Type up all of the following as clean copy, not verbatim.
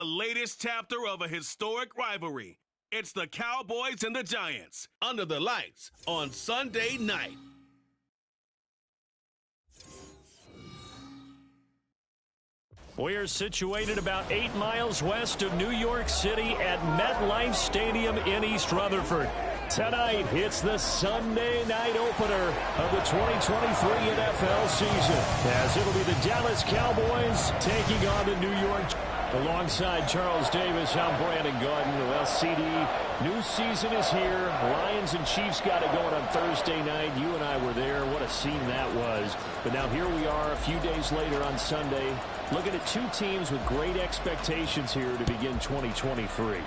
The latest chapter of a historic rivalry. It's the Cowboys and the Giants under the lights on Sunday night. We're situated about 8 miles west of New York City at MetLife Stadium in East Rutherford. Tonight, it's the Sunday night opener of the 2023 NFL season, as it'll be the Dallas Cowboys taking on the New York. Alongside Charles Davis, I'm Brandon Gaudin. Well, CD, new season is here. Lions and Chiefs got it going on Thursday night. You and I were there. What a scene that was. But now here we are a few days later on Sunday, looking at two teams with great expectations here to begin 2023.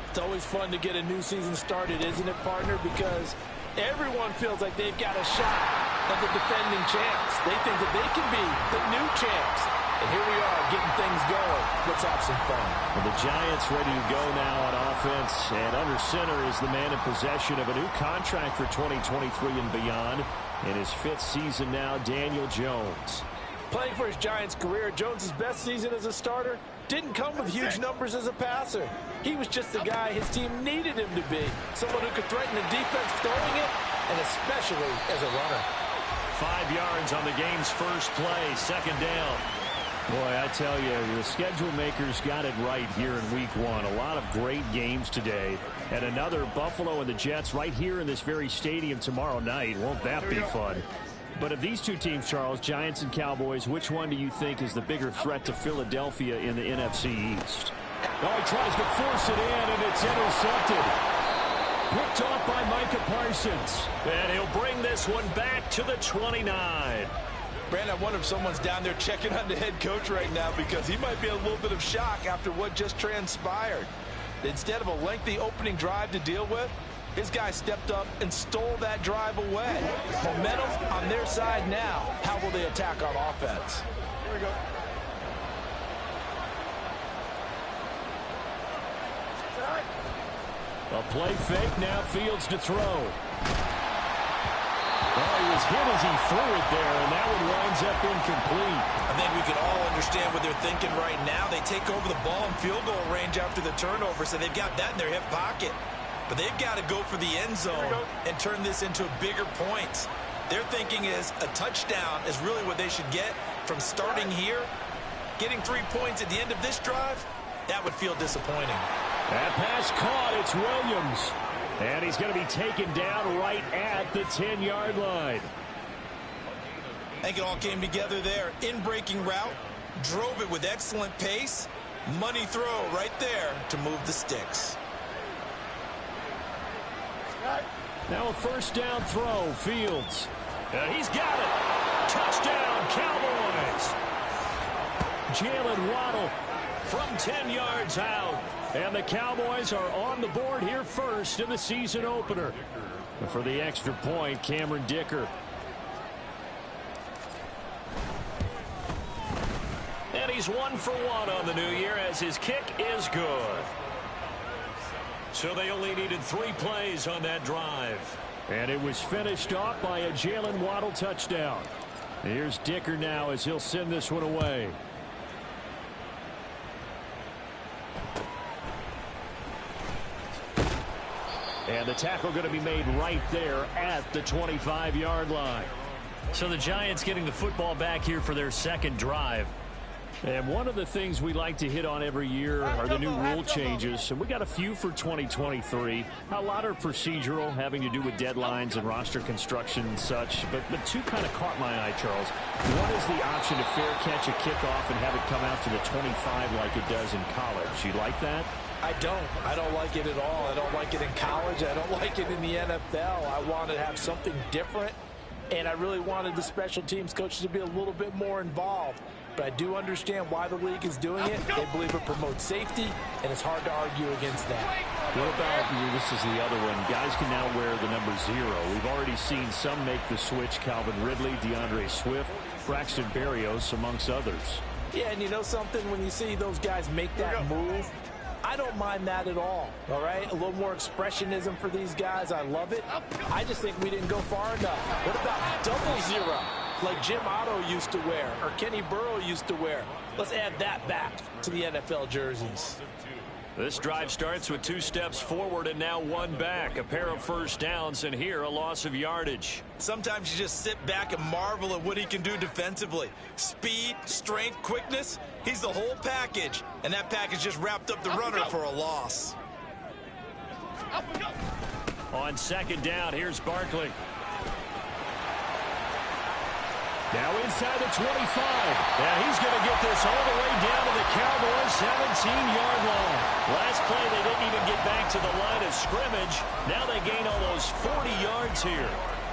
It's always fun to get a new season started, isn't it, partner? Because everyone feels like they've got a shot at the defending champs. They think that they can be the new champs. And here we are getting things going. Let's have some fun. Well, the Giants ready to go now on offense. And under center is the man in possession of a new contract for 2023 and beyond. In his fifth season now, Daniel Jones. Playing for his Giants career, Jones' best season as a starter didn't come with huge numbers as a passer. He was just the guy his team needed him to be. Someone who could threaten the defense throwing it, and especially as a runner. 5 yards on the game's first play, second down. Boy, I tell you, the schedule makers got it right here in week one. A lot of great games today. And another Buffalo and the Jets right here in this very stadium tomorrow night. Won't that be fun? But of these two teams, Charles, Giants and Cowboys, which one do you think is the bigger threat to Philadelphia in the NFC East? Oh, he tries to force it in, and it's intercepted. Picked off by Micah Parsons. And he'll bring this one back to the 29. Brandon, I wonder if someone's down there checking on the head coach right now, because he might be a little bit of shock after what just transpired. Instead of a lengthy opening drive to deal with, his guy stepped up and stole that drive away. Momentum on their side now. How will they attack on offense? Here we go. A play fake, now Fields to throw. Oh, he was hit as he threw it there, and that one winds up incomplete. I think we can all understand what they're thinking right now. They take over the ball in field goal range after the turnover, so they've got that in their hip pocket. But they've got to go for the end zone and turn this into bigger points. Their thinking is a touchdown is really what they should get from starting here. Getting 3 points at the end of this drive, that would feel disappointing. That pass caught. It's Williams. And he's going to be taken down right at the 10-yard line. I think it all came together there. In-breaking route, drove it with excellent pace. Money throw right there to move the sticks. Now a first down throw, Fields. He's got it. Touchdown, Cowboys. Jalen Waddle from 10 yards out. And the Cowboys are on the board here first in the season opener. And for the extra point, Cameron Dicker. And he's 1 for 1 on the new year as his kick is good. So they only needed 3 plays on that drive. And it was finished off by a Jalen Waddle touchdown. Here's Dicker now as he'll send this one away. And the tackle going to be made right there at the 25-yard line. So the Giants getting the football back here for their second drive. And one of the things we like to hit on every year are the new rule changes. And we got a few for 2023. A lot are procedural, having to do with deadlines and roster construction and such. But two kind of caught my eye, Charles. One is the option to fair catch a kickoff and have it come out to the 25 like it does in college. You like that? I don't like it at all. I don't like it in college. I don't like it in the NFL. I want to have something different, and I really wanted the special teams coaches to be a little bit more involved. But I do understand why the league is doing it. They believe it promotes safety, and it's hard to argue against that. What about, this is the other one, guys can now wear the number 0. We've already seen some make the switch, Calvin Ridley, DeAndre Swift, Braxton Berrios, amongst others. Yeah, and you know something? When you see those guys make that move, I don't mind that at all right? A little more expressionism for these guys. I love it. I just think we didn't go far enough. What about double 0? like Jim Otto used to wear or Kenny Burrow used to wear. Let's add that back to the NFL jerseys. This drive starts with 2 steps forward and now 1 back. A pair of first downs, and here a loss of yardage. Sometimes you just sit back and marvel at what he can do defensively. Speed, strength, quickness. He's the whole package. And that package just wrapped up the runner for a loss. On second down, here's Barkley. Now inside the 25. Now he's going to get this all the way down to the Cowboys' 17-yard line. Last play, they didn't even get back to the line of scrimmage. Now they gain almost 40 yards here.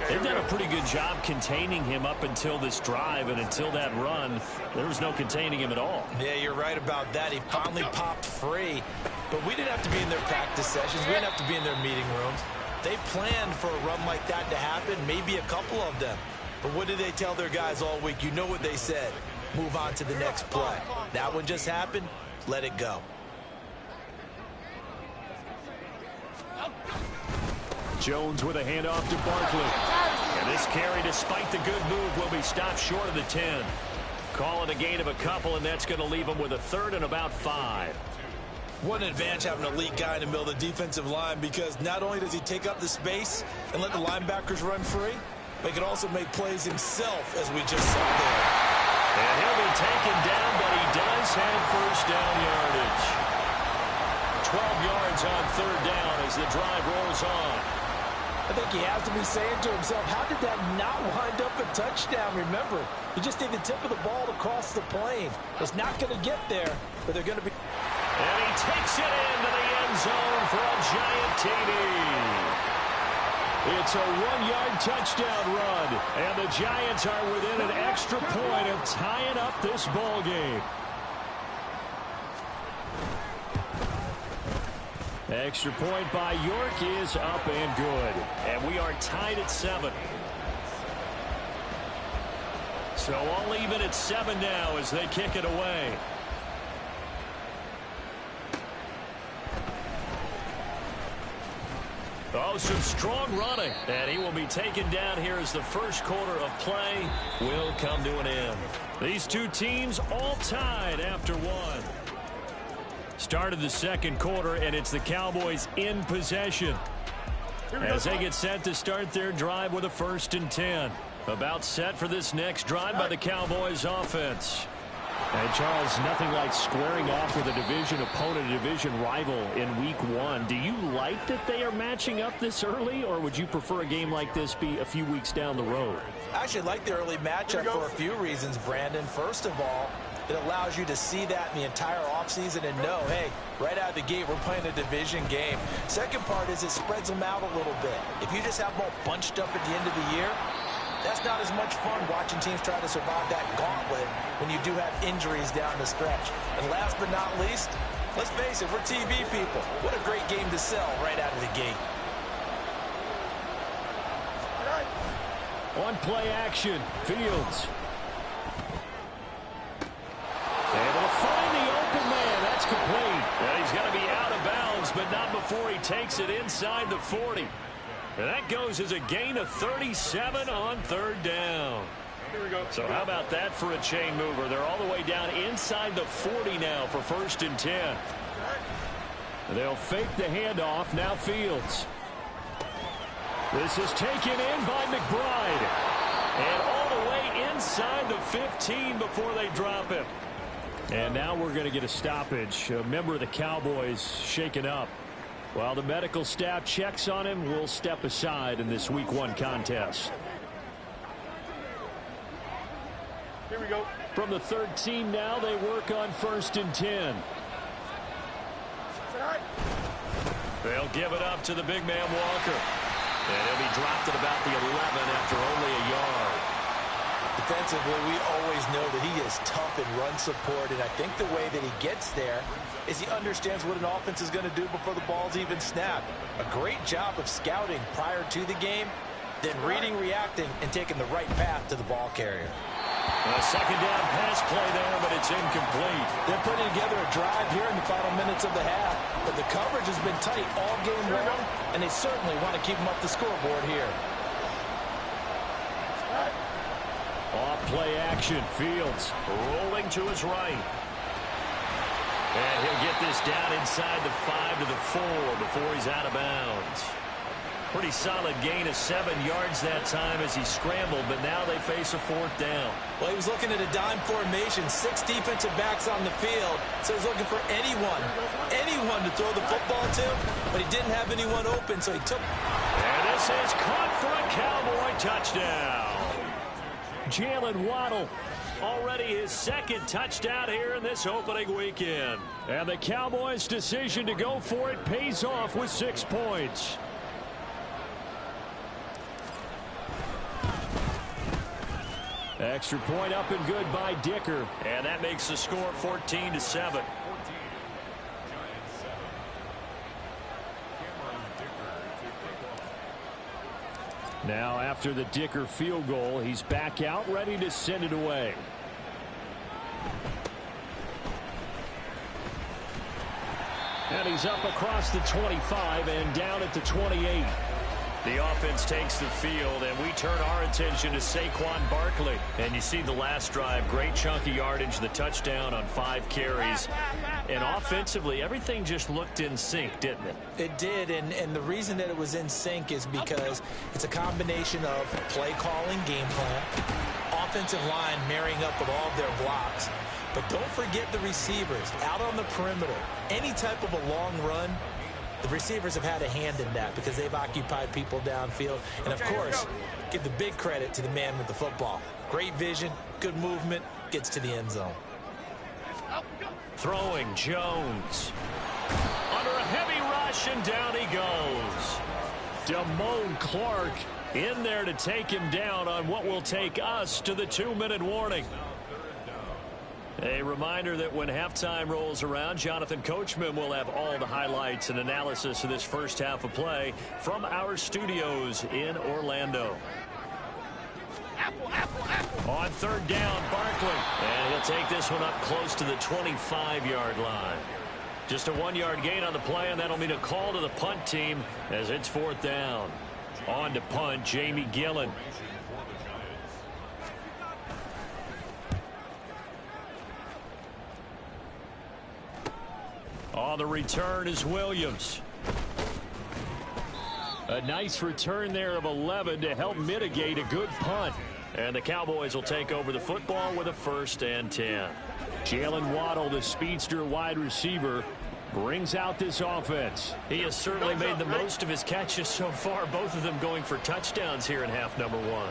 They've done a pretty good job containing him up until this drive, and until that run, there was no containing him at all. Yeah, you're right about that. He finally popped free. But we didn't have to be in their practice sessions. We didn't have to be in their meeting rooms. They planned for a run like that to happen, maybe a couple of them. But what did they tell their guys all week? You know what they said. Move on to the next play. That one just happened. Let it go. Jones with a handoff to Barkley. And this carry, despite the good move, will be stopped short of the 10. Call it a gain of a couple, and that's going to leave them with a 3rd and about 5. What an advantage having an elite guy in the middle of the defensive line, because not only does he take up the space and let the linebackers run free, but he can also make plays himself, as we just saw there. And he'll be taken down, but he does have first down yardage. 12 yards on 3rd down as the drive rolls on. I think he has to be saying to himself, how did that not wind up a touchdown? Remember, he just need the tip of the ball to cross the plane. It's not going to get there, but they're going to be... And he takes it into the end zone for a giant TD. It's a 1-yard touchdown run, and the Giants are within an extra point of tying up this ball game. Extra point by York is up and good, and we are tied at 7. So all even at 7 now as they kick it away. Oh, some strong running. And he will be taken down here as the first quarter of play will come to an end. These two teams all tied after 1. Start of the second quarter, and it's the Cowboys in possession as they get set to start their drive with a 1st and 10. About set for this next drive by the Cowboys offense. And Charles, nothing like squaring off with a division opponent, a division rival in week 1. Do you like that they are matching up this early, or would you prefer a game like this be a few weeks down the road? I actually like the early matchup for a few reasons, Brandon. First of all, it allows you to see that in the entire offseason and know, hey, right out of the gate, we're playing a division game. Second part is it spreads them out a little bit. If you just have them all bunched up at the end of the year, that's not as much fun watching teams try to survive that gauntlet when you do have injuries down the stretch. And last but not least, let's face it, we're TV people. What a great game to sell right out of the gate. On play action, Fields. Able to find the open man. That's complete. And he's going to be out of bounds, but not before he takes it inside the 40. And that goes as a gain of 37 on 3rd down. Here we go. So how about that for a chain mover? They're all the way down inside the 40 now for 1st and 10. They'll fake the handoff. Now Fields. This is taken in by McBride. And all the way inside the 15 before they drop him. And now we're going to get a stoppage. A member of the Cowboys shaken up. While the medical staff checks on him, we'll step aside in this week 1 contest. Here we go. From the 3rd team now, they work on 1st and 10. They'll give it up to the big man Walker. And he'll be dropped at about the 11 after only a yard. Defensively, we always know that he is tough in run support, and I think the way that he gets there is he understands what an offense is going to do before the ball's even snapped. A great job of scouting prior to the game, then reading, reacting, and taking the right path to the ball carrier. A second down pass play there, but it's incomplete. They're putting together a drive here in the final minutes of the half, but the coverage has been tight all game long, and they certainly want to keep them up the scoreboard here. Play action. Fields rolling to his right. And he'll get this down inside the 5 to the 4 before he's out of bounds. Pretty solid gain of 7 yards that time as he scrambled, but now they face a 4th down. Well, he was looking at a dime formation, 6 defensive backs on the field, so he's looking for anyone to throw the football to, but he didn't have anyone open, so he took. And this is caught for a Cowboy touchdown. Jalen Waddle, already his 2nd touchdown here in this opening weekend. And the Cowboys' decision to go for it pays off with 6 points. Extra point up and good by Dicker. And that makes the score 14-7. Now after the Dicker field goal, he's back out ready to send it away. And he's up across the 25 and down at the 28. The offense takes the field, and we turn our attention to Saquon Barkley. And you see the last drive, great chunk of yardage, the touchdown on 5 carries. And offensively, everything just looked in sync, didn't it? It did, and the reason that it was in sync is because it's a combination of play calling, game plan, offensive line marrying up with all of their blocks. But don't forget the receivers out on the perimeter. Any type of a long run, the receivers have had a hand in that because they've occupied people downfield. And, of course, give the big credit to the man with the football. Great vision, good movement, gets to the end zone. Throwing Jones. Under a heavy rush, and down he goes. Damone Clark in there to take him down on what will take us to the 2-minute warning. A reminder that when halftime rolls around, Jonathan Coachman will have all the highlights and analysis of this first half of play from our studios in Orlando. On 3rd down, Barkley. And he'll take this one up close to the 25-yard line. Just a 1-yard gain on the play, and that'll mean a call to the punt team as it's 4th down. On to punt, Jamie Gillen. On the return is Williams. A nice return there of 11 to help mitigate a good punt. And the Cowboys will take over the football with a 1st and 10. Jalen Waddle, the speedster wide receiver, brings out this offense. He has certainly made the most of his catches so far, both of them going for touchdowns here in half number 1.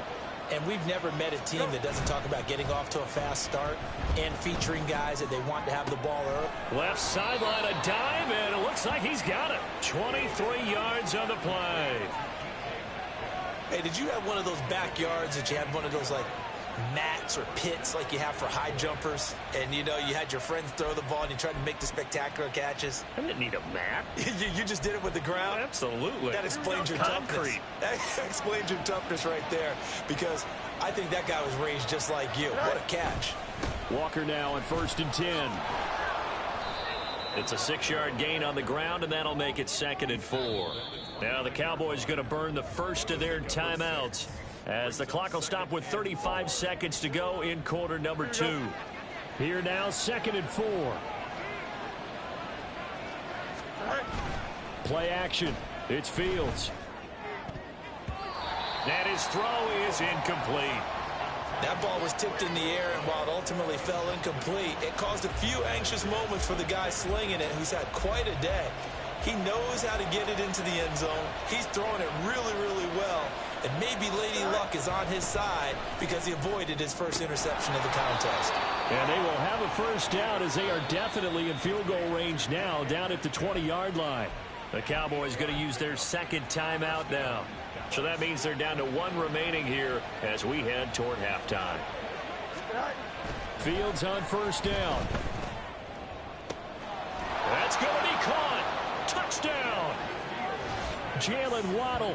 And we've never met a team that doesn't talk about getting off to a fast start and featuring guys that they want to have the ball early. Left sideline, a dive, and it looks like he's got it. 23 yards on the play. Hey, did you have one of those backyards that you had one of those, like, mats or pits like you have for high jumpers? And, you know, you had your friends throw the ball and you tried to make the spectacular catches? I didn't need a mat. You just did it with the ground? Absolutely. That explains your toughness. That explains your toughness right there, because I think that guy was raised just like you. What a catch. Walker now on 1st and 10. It's a 6-yard gain on the ground, and that'll make it 2nd and 4. Now the Cowboys going to burn the first of their timeouts as the clock will stop with 35 seconds to go in quarter number 2. Here now, 2nd and 4. Play action. It's Fields. And his throw is incomplete. That ball was tipped in the air, and while it ultimately fell incomplete, it caused a few anxious moments for the guy slinging it, who's had quite a day. He knows how to get it into the end zone. He's throwing it really, really well. And maybe Lady Luck is on his side because he avoided his first interception of the contest. And they will have a 1st down as they are definitely in field goal range now, down at the 20-yard line. The Cowboys going to use their 2nd timeout now. So that means they're down to 1 remaining here as we head toward halftime. Fields on 1st down. That's going to be caught. Touchdown. Jalen Waddle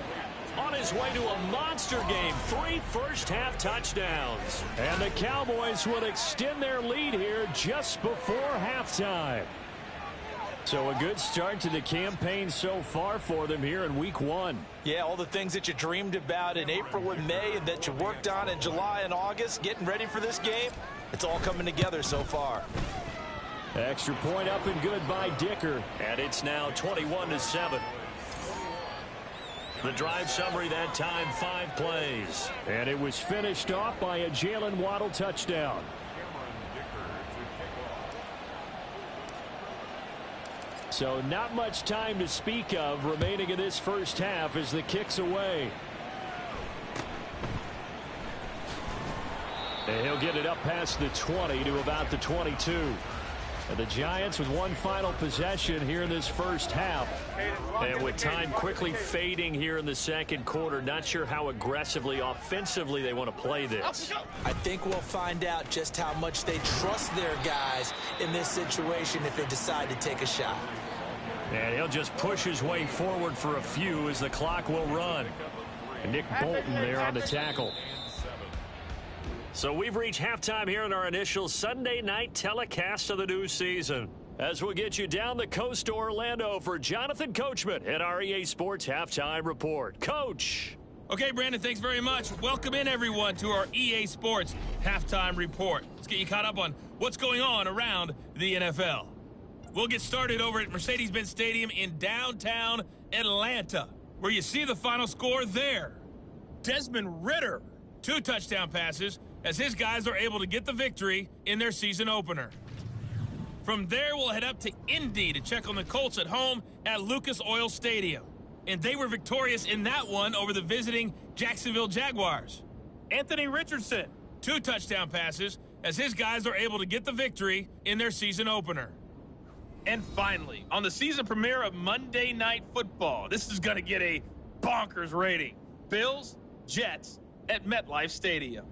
on his way to a monster game. 3 first-half touchdowns. And the Cowboys will extend their lead here just before halftime. So a good start to the campaign so far for them here in week 1. Yeah, all the things that you dreamed about in April and May and that you worked on in July and August, getting ready for this game, it's all coming together so far. Extra point up and good by Dicker. And it's now 21-7. The drive summary that time, 5 plays. And it was finished off by a Jalen Waddle touchdown. So not much time to speak of remaining in this first half as the kick's away. And he'll get it up past the 20 to about the 22. And the Giants with one final possession here in this first half. And with time quickly fading here in the second quarter, not sure how aggressively, offensively they want to play this. I think we'll find out just how much they trust their guys in this situation if they decide to take a shot. And he'll just push his way forward for a few as the clock will run. And Nick Bolton there on the tackle. So we've reached halftime here in our initial Sunday night telecast of the new season. As we'll get you down the coast to Orlando for Jonathan Coachman at our EA Sports Halftime Report. Coach. Okay, Brandon, thanks very much. Welcome in, everyone, to our EA Sports Halftime Report. Let's get you caught up on what's going on around the NFL. We'll get started over at Mercedes-Benz Stadium in downtown Atlanta, where you see the final score there. Desmond Ridder, 2 touchdown passes, as his guys are able to get the victory in their season opener. From there, we'll head up to Indy to check on the Colts at home at Lucas Oil Stadium. And they were victorious in that one over the visiting Jacksonville Jaguars. Anthony Richardson, 2 touchdown passes, as his guys are able to get the victory in their season opener. And finally, on the season premiere of Monday Night Football, this is going to get a bonkers rating. Bills, Jets at MetLife Stadium.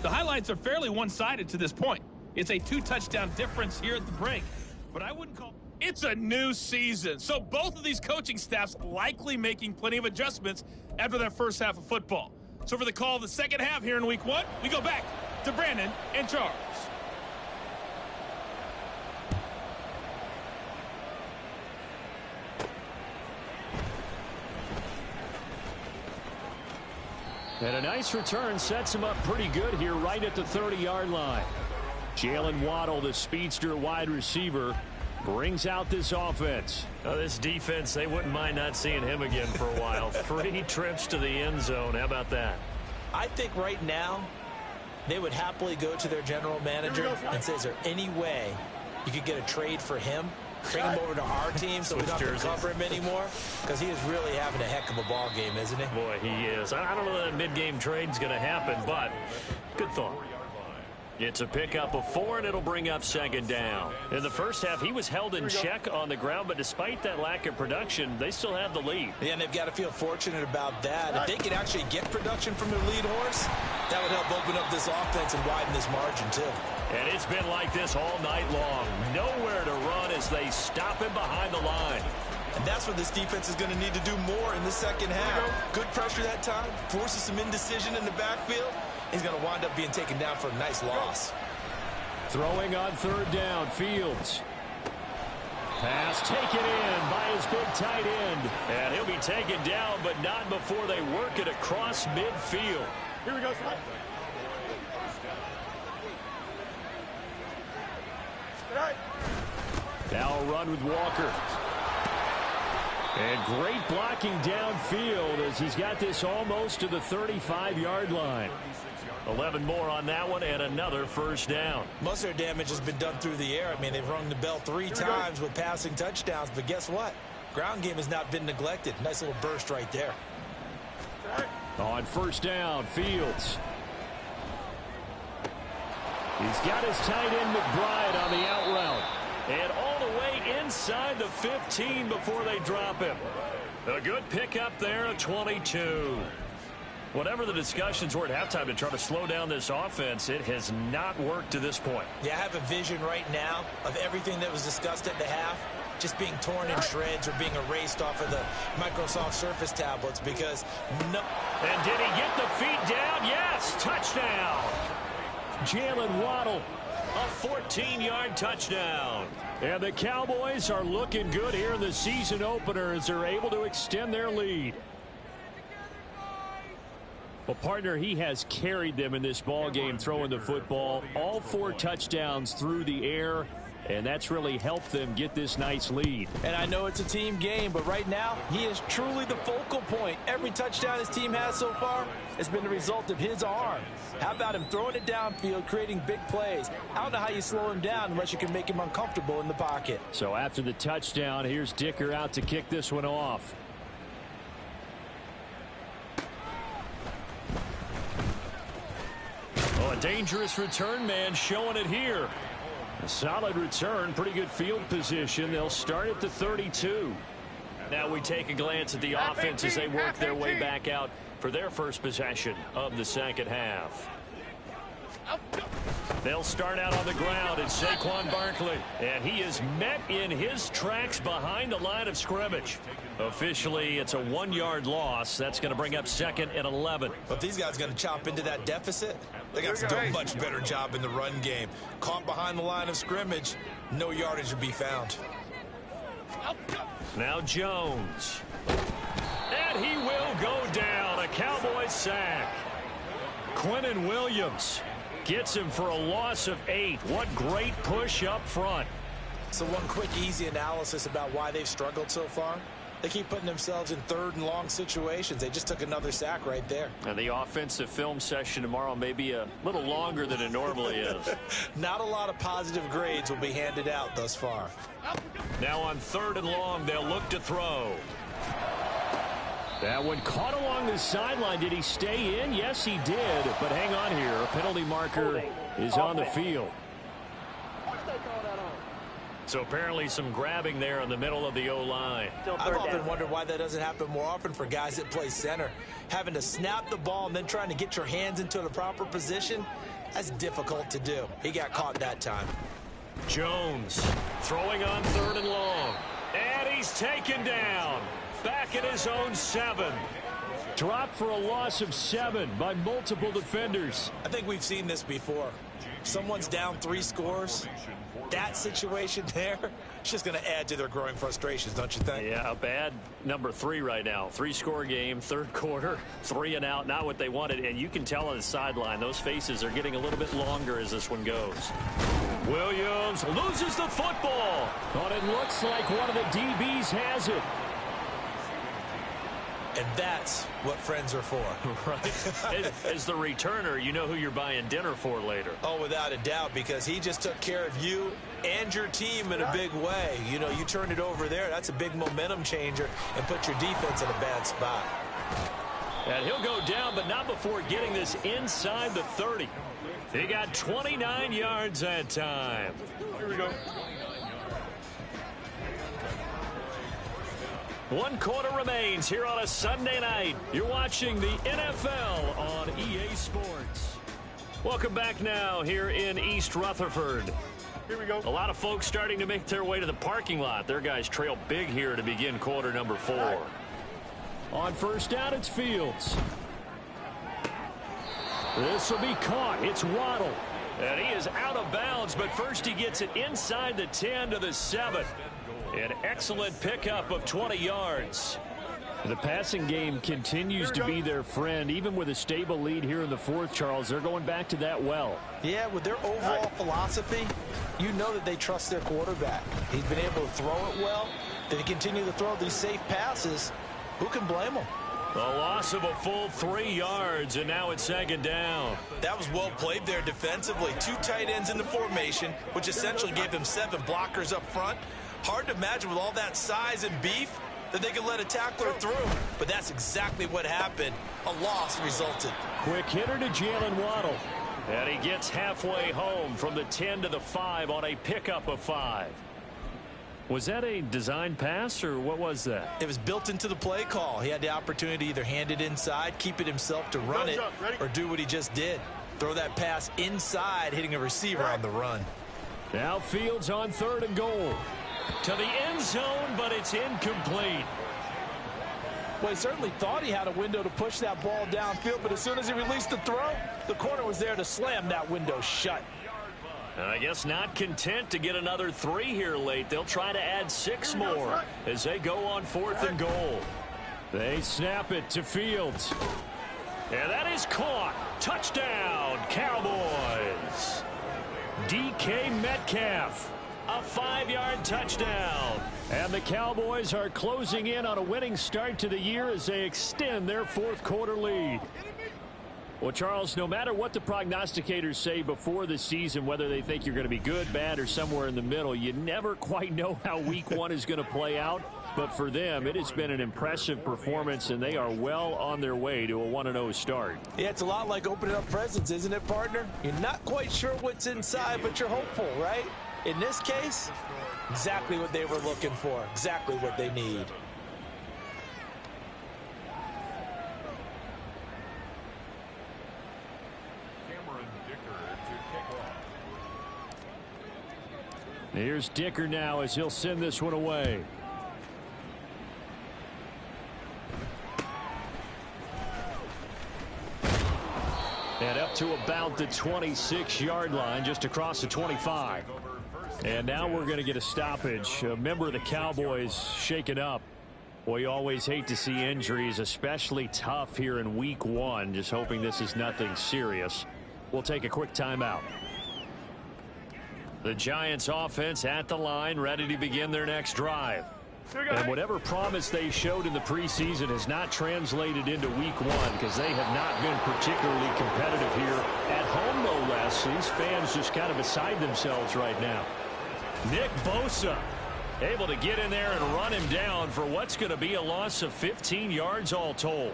The highlights are fairly one-sided to this point. It's a 2-touchdown difference here at the break. But I wouldn't call it's a new season. So both of these coaching staffs likely making plenty of adjustments after their first half of football. So for the call of the second half here in week 1, we go back to Brandon and Charles. And a nice return sets him up pretty good here right at the 30-yard line. Jalen Waddle, the speedster wide receiver, brings out this offense. Oh, this defense, they wouldn't mind not seeing him again for a while. 3 trips to the end zone. How about that? I think right now they would happily go to their general manager and say, is there any way you could get a trade for him? Bring him over to our team so we don't have to cover him anymore? Because he is really having a heck of a ball game, isn't he? Boy, he is. I don't know that mid-game trade's going to happen, but good thought. It's a pickup of 4, and it'll bring up second down. In the first half, he was held in check on the ground, but despite that lack of production, they still have the lead. Yeah, and they've got to feel fortunate about that. If they could actually get production from their lead horse, that would help open up this offense and widen this margin, too. And it's been like this all night long. Nowhere to run as they stop him behind the line. And that's what this defense is going to need to do more in the second half. Good pressure that time, forces some indecision in the backfield. He's going to wind up being taken down for a nice loss. Throwing on third down, Fields. Pass taken in by his big tight end. And he'll be taken down, but not before they work it across midfield. Here we go, Scott. Now a run with Walker. And great blocking downfield as he's got this almost to the 35-yard line. 11 more on that one and another first down. Most of their damage has been done through the air. I mean, they've rung the bell 3 times with passing touchdowns, but guess what? Ground game has not been neglected. Nice little burst right there. On first down, Fields. He's got his tight end McBride on the out route. And all the way inside the 15 before they drop him. A good pickup there at 22. Whatever the discussions were at halftime to try to slow down this offense, it has not worked to this point. Yeah, I have a vision right now of everything that was discussed at the half just being torn in shreds or being erased off of the Microsoft Surface tablets because no. And did he get the feet down? Yes, touchdown. Jalen Waddle A 14-yard touchdown. And the Cowboys are looking good here in the season opener as they're able to extend their lead. Well, partner, he has carried them in this ball game throwing the football. All 4 touchdowns through the air, and that's really helped them get this nice lead. And I know it's a team game, but right now, he is truly the focal point. Every touchdown his team has so far has been the result of his arm. How about him throwing it downfield, creating big plays? I don't know how you slow him down unless you can make him uncomfortable in the pocket. So after the touchdown, here's Dicker out to kick this one off. Oh, a dangerous return man showing it here. A solid return, pretty good field position. They'll start at the 32. Now we take a glance at the offense as they work their way back out for their first possession of the second half. They'll start out on the ground. It's Saquon Barkley, and he is met in his tracks behind the line of scrimmage. Officially, it's a 1-yard loss. That's going to bring up 2nd and 11. But these guys going to chop into that deficit. They got to do a much better job in the run game. Caught behind the line of scrimmage, no yardage to be found. Now Jones. And he will go down. A Cowboys sack. Quinnen Williams gets him for a loss of 8. What great push up front. So one quick, easy analysis about why they've struggled so far. They keep putting themselves in 3rd and long situations. They just took another sack right there. And the offensive film session tomorrow may be a little longer than it normally is. Not a lot of positive grades will be handed out thus far. Now on 3rd and long, they'll look to throw. That one caught along the sideline. Did he stay in? Yes, he did. But hang on here. A penalty marker is on the field. So apparently some grabbing there in the middle of the O-line. I've often wondered why that doesn't happen more often for guys that play center. Having to snap the ball and then trying to get your hands into the proper position, that's difficult to do. He got caught that time. Jones throwing on 3rd and long. And he's taken down. Back at his own 7. Dropped for a loss of 7 by multiple defenders. I think we've seen this before. Someone's down 3 scores. That situation there, it's just going to add to their growing frustrations, don't you think? Yeah, a bad number 3 right now. 3-score game, 3rd quarter, 3 and out, not what they wanted. And you can tell on the sideline, those faces are getting a little bit longer as this one goes. Williams loses the football. But it looks like one of the DBs has it. And that's what friends are for. Right. As the returner, you know who you're buying dinner for later. Oh, without a doubt, because he just took care of you and your team in a big way. You know, you turned it over there. That's a big momentum changer and put your defense in a bad spot. And he'll go down, but not before getting this inside the 30. He got 29 yards that time. Here we go. 1 quarter remains here on a Sunday night. You're watching the NFL on EA Sports. Welcome back now here in East Rutherford. Here we go. A lot of folks starting to make their way to the parking lot. Their guys trail big here to begin quarter number 4. On 1st down, it's Fields. This will be caught. It's Waddle. And he is out of bounds, but first he gets it inside the 10 to the 7. An excellent pickup of 20 yards. The passing game continues to be their friend. Even with a stable lead here in the 4th, Charles, they're going back to that well. Yeah, with their overall philosophy, you know that they trust their quarterback. He's been able to throw it well. They continue to throw these safe passes. Who can blame them? A loss of a full 3 yards, and now it's 2nd down. That was well played there defensively. 2 tight ends in the formation, which essentially gave them 7 blockers up front. Hard to imagine with all that size and beef that they could let a tackler through. But that's exactly what happened. A loss resulted. Quick hitter to Jalen Waddle. And he gets halfway home from the 10 to the 5 on a pickup of 5. Was that a design pass, or what was that? It was built into the play call. He had the opportunity to either hand it inside, keep it himself to run it, or do what he just did. Throw that pass inside, hitting a receiver on the run. Now Fields on 3rd and goal. To the end zone, but it's incomplete. Well, he certainly thought he had a window to push that ball downfield, but as soon as he released the throw, the corner was there to slam that window shut. And I guess not content to get another 3 here late. They'll try to add 6 more as they go on 4th and goal. They snap it to Fields. And that is caught. Touchdown, Cowboys. DK Metcalf. A 5-yard touchdown. And the Cowboys are closing in on a winning start to the year as they extend their 4th quarter lead. Well, Charles, no matter what the prognosticators say before the season, whether they think you're going to be good, bad, or somewhere in the middle, you never quite know how week 1 is going to play out. But for them, it has been an impressive performance, and they are well on their way to a 1-0 start. Yeah, it's a lot like opening up presents, isn't it, partner? You're not quite sure what's inside, but you're hopeful, right? In this case, exactly what they were looking for, exactly what they need. Here's Dicker now as he'll send this one away. And up to about the 26-yard line, just across the 25. And now we're going to get a stoppage. A member of the Cowboys shaken up. Well, you always hate to see injuries, especially tough here in week 1. Just hoping this is nothing serious. We'll take a quick timeout. The Giants offense at the line, ready to begin their next drive. And whatever promise they showed in the preseason has not translated into week 1 because they have not been particularly competitive here at home, no less. These fans just kind of beside themselves right now. Nick Bosa able to get in there and run him down for what's going to be a loss of 15 yards all told.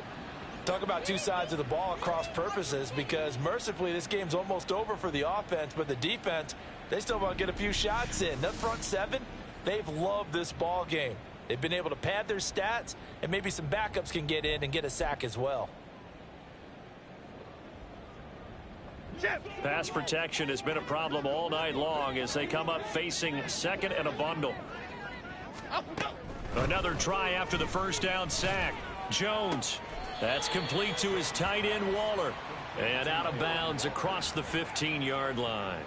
Talk about two sides of the ball at cross purposes, because mercifully this game's almost over for the offense, but the defense, they still want to get a few shots in. That front 7, they've loved this ball game. They've been able to pad their stats, and maybe some backups can get in and get a sack as well. Pass protection has been a problem all night long as they come up facing 2nd and a bundle. Another try after the first down sack. Jones. That's complete to his tight end, Waller. And out of bounds across the 15-yard line.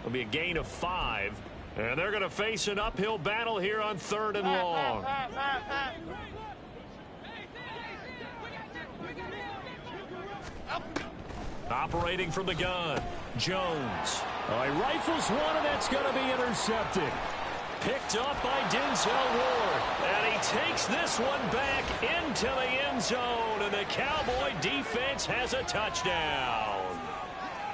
It'll be a gain of 5. And they're going to face an uphill battle here on 3rd and long. Operating from the gun, Jones. He rifles one, and that's going to be intercepted. Picked up by Denzel Ward. And he takes this one back into the end zone. And the Cowboy defense has a touchdown.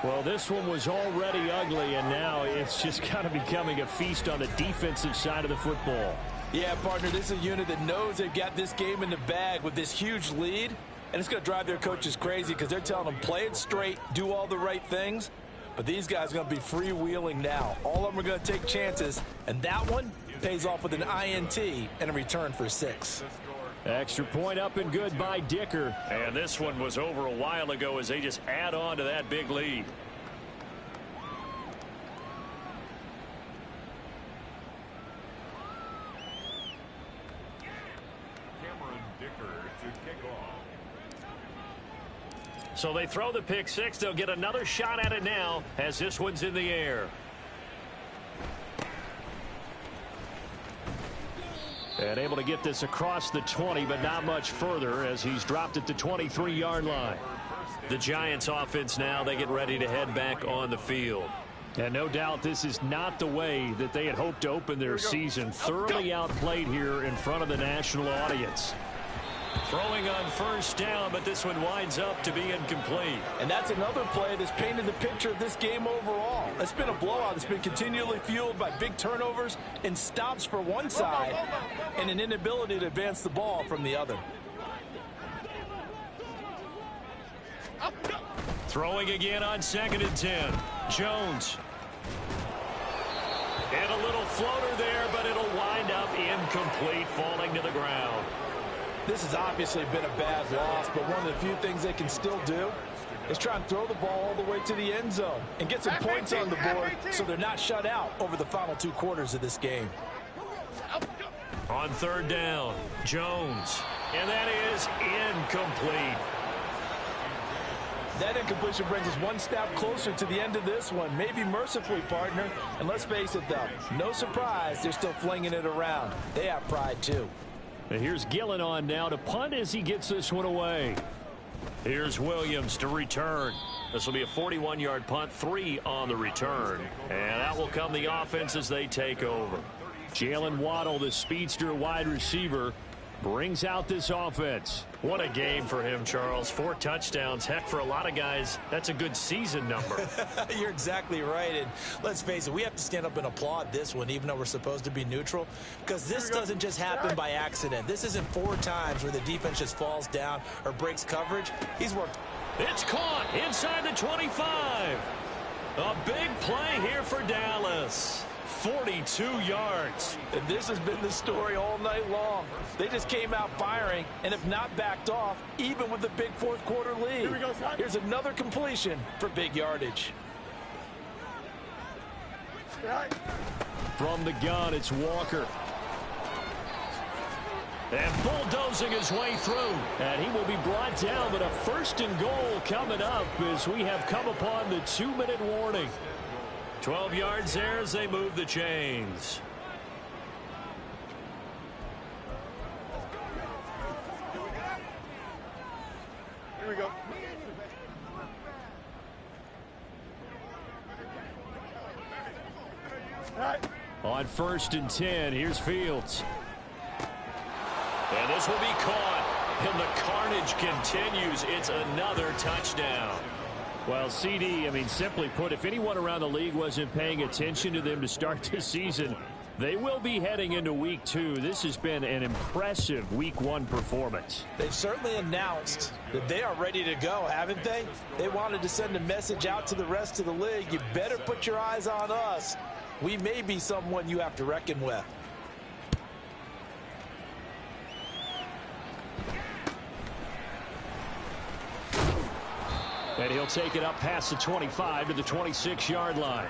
Well, this one was already ugly, and now it's just kind of becoming a feast on the defensive side of the football. Yeah, partner, this is a unit that knows they've got this game in the bag with this huge lead. And it's going to drive their coaches crazy because they're telling them play it straight, do all the right things. But these guys are going to be freewheeling now. All of them are going to take chances, and that one pays off with an INT and a return for 6. Extra point up and good by Dicker. And this one was over a while ago as they just add on to that big lead. So they throw the pick 6. They'll get another shot at it now as this one's in the air. And able to get this across the 20, but not much further as he's dropped it to 23-yard line. The Giants offense now, they get ready to head back on the field. And no doubt this is not the way that they had hoped to open their season. Thoroughly outplayed here in front of the national audience. Throwing on first down, but this one winds up to be incomplete. And that's another play that's painted the picture of this game overall. It's been a blowout. It's been continually fueled by big turnovers and stops for one side and an inability to advance the ball from the other. Throwing again on 2nd and 10. Jones. And a little floater there, but it'll wind up incomplete, falling to the ground. This has obviously been a bad loss, but one of the few things they can still do is try and throw the ball all the way to the end zone and get some points on the board so they're not shut out over the final 2 quarters of this game. On 3rd down, Jones. And that is incomplete. That incompletion brings us one snap closer to the end of this one. Maybe mercifully, partner. And let's face it, though, no surprise, they're still flinging it around. They have pride, too. And here's Gillen on now to punt as he gets this one away. Here's Williams to return. This will be a 41-yard punt, 3 on the return. And out will come the offense as they take over. Jalen Waddle, the speedster wide receiver, brings out this offense. What a game for him, Charles. 4 touchdowns. Heck, for a lot of guys, that's a good season number. You're exactly right. And let's face it, we have to stand up and applaud this one, even though we're supposed to be neutral, because this doesn't just happen by accident. This isn't 4 times where the defense just falls down or breaks coverage. He's worked. It's caught inside the 25. A big play here for Dallas. 42 yards. And this has been the story all night long. They just came out firing and have not backed off, even with the big fourth-quarter lead. Here's another completion for big yardage. From the gun, it's Walker. And bulldozing his way through. And he will be brought down, but a 1st and goal coming up as we have come upon the 2-minute warning. 12 yards there as they move the chains. Here we go. All right. On 1st and 10, here's Fields. And this will be caught. And the carnage continues. It's another touchdown. Well, CD, I mean, simply put, if anyone around the league wasn't paying attention to them to start this season, they will be heading into Week 2. This has been an impressive Week 1 performance. They've certainly announced that they are ready to go, haven't they? They wanted to send a message out to the rest of the league. You better put your eyes on us. We may be someone you have to reckon with. And he'll take it up past the 25 to the 26-yard line.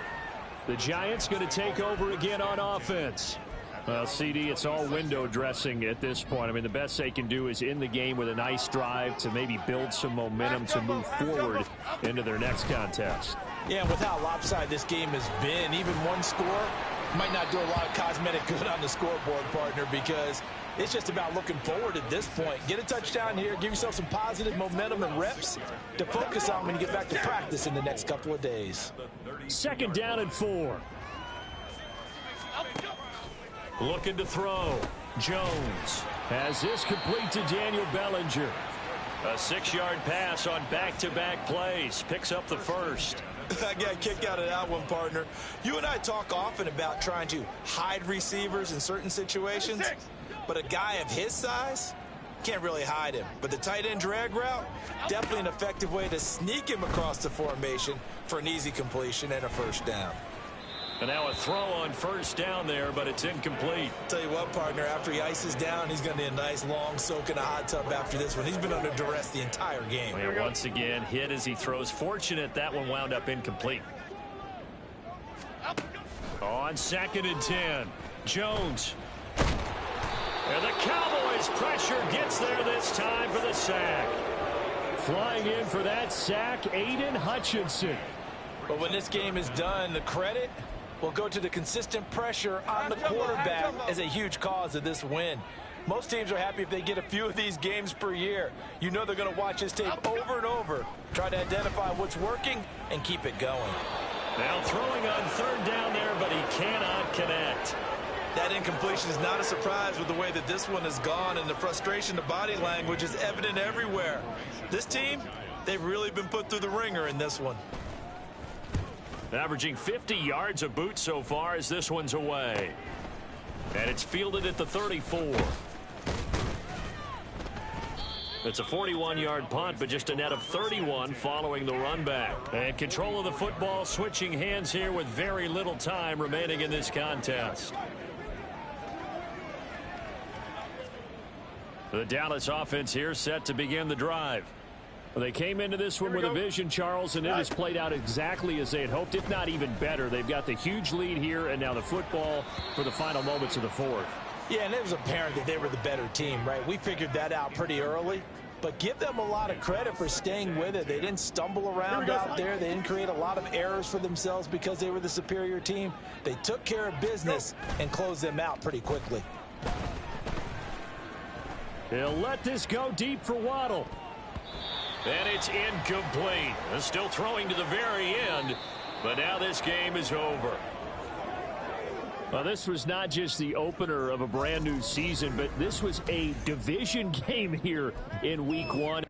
The Giants going to take over again on offense. Well, CD, it's all window dressing at this point. I mean, the best they can do is end the game with a nice drive to maybe build some momentum to move forward into their next contest. Yeah, and with how lopsided this game has been, even one score might not do a lot of cosmetic good on the scoreboard, partner, because it's just about looking forward at this point. Get a touchdown here, give yourself some positive momentum and reps to focus on when you get back to practice in the next couple of days. 2nd down and 4. Looking to throw. Jones Has this complete to Daniel Bellinger. A 6-yard pass on back-to-back plays. Picks up the 1st. I got a kick out of that one, partner. You and I talk often about trying to hide receivers in certain situations, but a guy of his size can't really hide him. But the tight end drag route, definitely an effective way to sneak him across the formation for an easy completion and a 1st down. And now a throw on 1st down there, but it's incomplete. Tell you what, partner, after he ices down, he's going to need a nice long soak in a hot tub after this one. He's been under duress the entire game. And once again, hit as he throws. Fortunate that one wound up incomplete. On 2nd and 10, Jones. And the Cowboys pressure gets there this time for the sack. Flying in for that sack, Aiden Hutchinson. But when this game is done, the credit will go to the consistent pressure on the quarterback as a huge cause of this win. Most teams are happy if they get a few of these games per year. You know they're going to watch this tape over and over, try to identify what's working and keep it going. Now throwing on 3rd down there, but he cannot connect. That incompletion is not a surprise with the way that this one has gone, and the frustration, the body language is evident everywhere. This team, they've really been put through the ringer in this one. Averaging 50 yards a boot so far as this one's away. And it's fielded at the 34. It's a 41-yard punt, but just a net of 31 following the run back. And control of the football switching hands here with very little time remaining in this contest. The Dallas offense here set to begin the drive. Well, they came into this one with a vision, Charles, and it has played out exactly as they had hoped, if not even better. They've got the huge lead here, and now the football for the final moments of the 4th. Yeah, and it was apparent that they were the better team, right? We figured that out pretty early. but give them a lot of credit for staying with it. They didn't stumble around out there. They didn't create a lot of errors for themselves because they were the superior team. They took care of business and closed them out pretty quickly. He'll let this go deep for Waddle. And it's incomplete. Still throwing to the very end, but now this game is over. Well, this was not just the opener of a brand new season, but this was a division game here in Week 1.